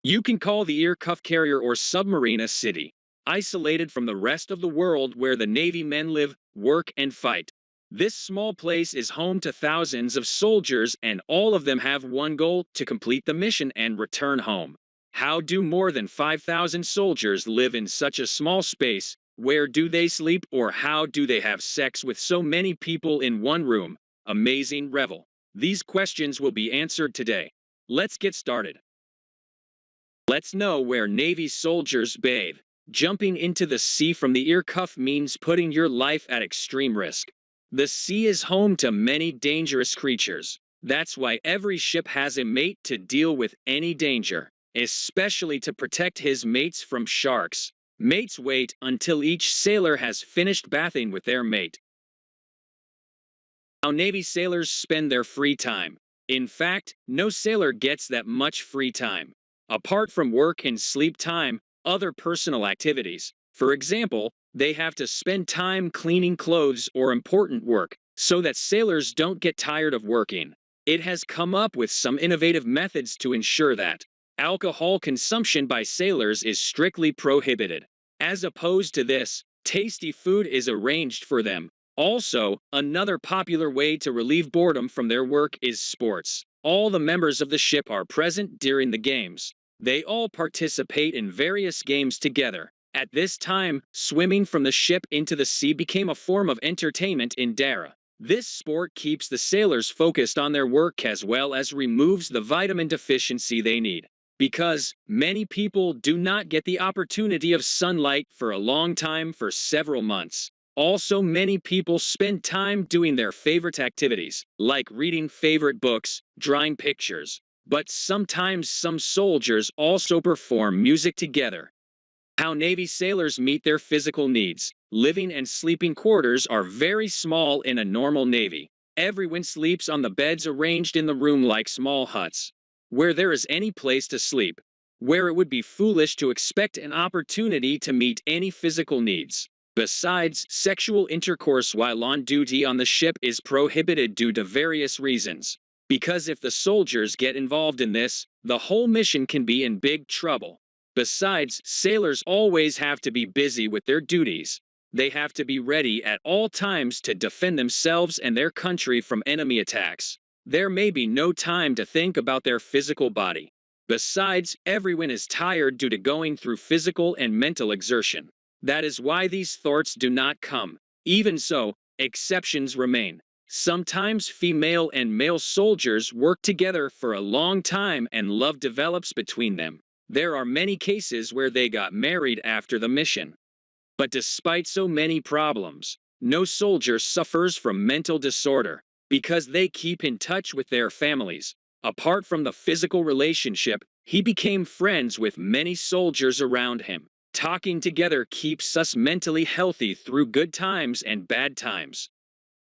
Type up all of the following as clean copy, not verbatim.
You can call the aircraft carrier or submarine a city, isolated from the rest of the world where the Navy men live, work, and fight. This small place is home to thousands of soldiers, and all of them have one goal: to complete the mission and return home. How do more than 5,000 soldiers live in such a small space? Where do they sleep, or how do they have sex with so many people in one room? Amazing revel. These questions will be answered today. Let's get started. Let's know where Navy soldiers bathe. Jumping into the sea from the ear cuff means putting your life at extreme risk. The sea is home to many dangerous creatures. That's why every ship has a mate to deal with any danger, especially to protect his mates from sharks. Mates wait until each sailor has finished bathing with their mate. How Navy sailors spend their free time. In fact, no sailor gets that much free time. Apart from work and sleep time, other personal activities. For example, they have to spend time cleaning clothes or important work, so that sailors don't get tired of working. It has come up with some innovative methods to ensure that alcohol consumption by sailors is strictly prohibited. As opposed to this, tasty food is arranged for them. Also, another popular way to relieve boredom from their work is sports. All the members of the ship are present during the games. They all participate in various games together. At this time, swimming from the ship into the sea became a form of entertainment in Dara. This sport keeps the sailors focused on their work as well as removes the vitamin deficiency they need. Because many people do not get the opportunity of sunlight for a long time for several months. Also, many people spend time doing their favorite activities, like reading favorite books, drawing pictures. But sometimes some soldiers also perform music together. How Navy sailors meet their physical needs. Living and sleeping quarters are very small in a normal Navy. Everyone sleeps on the beds arranged in the room like small huts, where there is any place to sleep, where it would be foolish to expect an opportunity to meet any physical needs. Besides, sexual intercourse while on duty on the ship is prohibited due to various reasons. Because if the soldiers get involved in this, the whole mission can be in big trouble. Besides, sailors always have to be busy with their duties. They have to be ready at all times to defend themselves and their country from enemy attacks. There may be no time to think about their physical body. Besides, everyone is tired due to going through physical and mental exertion. That is why these thoughts do not come. Even so, exceptions remain. Sometimes female and male soldiers work together for a long time and love develops between them. There are many cases where they got married after the mission. But despite so many problems, no soldier suffers from mental disorder because they keep in touch with their families. Apart from the physical relationship, he became friends with many soldiers around him. Talking together keeps us mentally healthy through good times and bad times.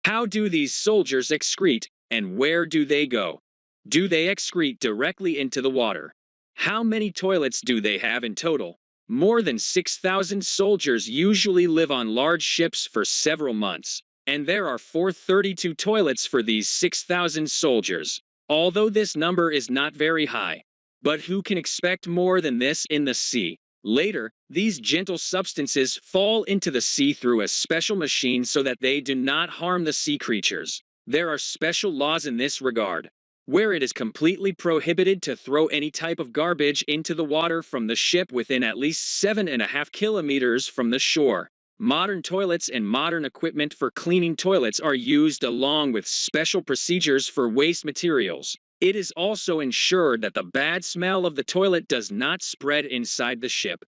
How do these soldiers excrete, and where do they go? Do they excrete directly into the water? How many toilets do they have in total? More than 6,000 soldiers usually live on large ships for several months, and there are 432 toilets for these 6,000 soldiers. Although this number is not very high, but who can expect more than this in the sea? Later, these gentle substances fall into the sea through a special machine so that they do not harm the sea creatures. There are special laws in this regard, where it is completely prohibited to throw any type of garbage into the water from the ship within at least 7.5 kilometers from the shore. Modern toilets and modern equipment for cleaning toilets are used along with special procedures for waste materials. It is also ensured that the bad smell of the toilet does not spread inside the ship.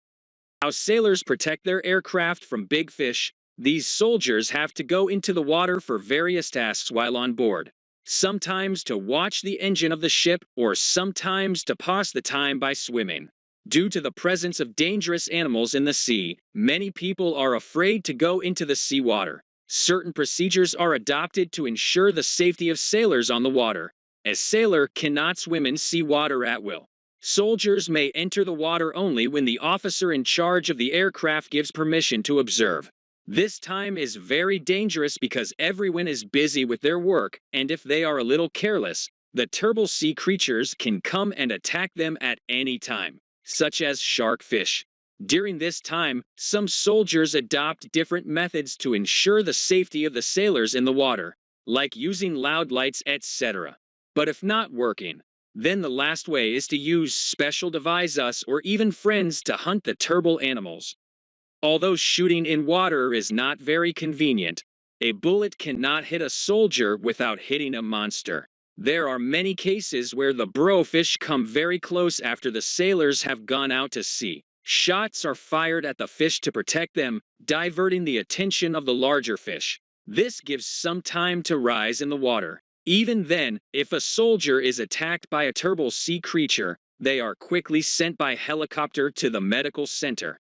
How sailors protect their aircraft from big fish. These soldiers have to go into the water for various tasks while on board. Sometimes to watch the engine of the ship, or sometimes to pass the time by swimming. Due to the presence of dangerous animals in the sea, many people are afraid to go into the seawater. Certain procedures are adopted to ensure the safety of sailors on the water. A sailor cannot swim in seawater at will. Soldiers may enter the water only when the officer in charge of the aircraft gives permission to observe. This time is very dangerous because everyone is busy with their work, and if they are a little careless, the terrible sea creatures can come and attack them at any time. such as sharkfish. During this time, some soldiers adopt different methods to ensure the safety of the sailors in the water, like using loud lights, etc. But if not working, then the last way is to use special devices or even friends to hunt the terrible animals. Although shooting in water is not very convenient, a bullet cannot hit a soldier without hitting a monster. There are many cases where the fish come very close after the sailors have gone out to sea. Shots are fired at the fish to protect them, diverting the attention of the larger fish. This gives some time to rise in the water. Even then, if a soldier is attacked by a terrible sea creature, they are quickly sent by helicopter to the medical center.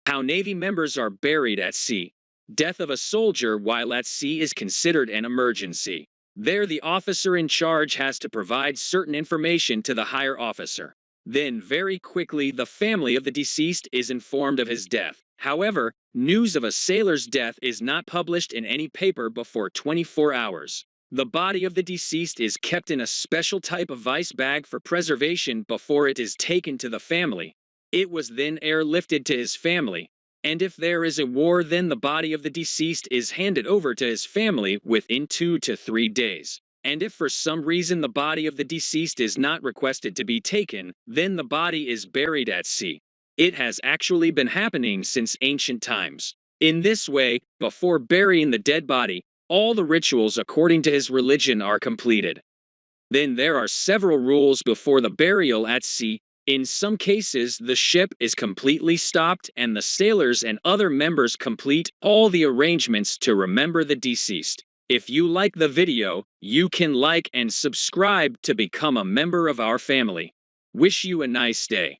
How Navy members are buried at sea. Death of a soldier while at sea is considered an emergency. There, the officer in charge has to provide certain information to the higher officer. Then, very quickly, the family of the deceased is informed of his death. However, news of a sailor's death is not published in any paper before 24 hours. The body of the deceased is kept in a special type of ice bag for preservation before it is taken to the family. It was then airlifted to his family, and if there is a war, then the body of the deceased is handed over to his family within 2 to 3 days. And if for some reason the body of the deceased is not requested to be taken, then the body is buried at sea. It has actually been happening since ancient times. In this way, before burying the dead body, all the rituals according to his religion are completed. Then there are several rules before the burial at sea. In some cases, the ship is completely stopped and the sailors and other members complete all the arrangements to remember the deceased. If you like the video, you can like and subscribe to become a member of our family. Wish you a nice day.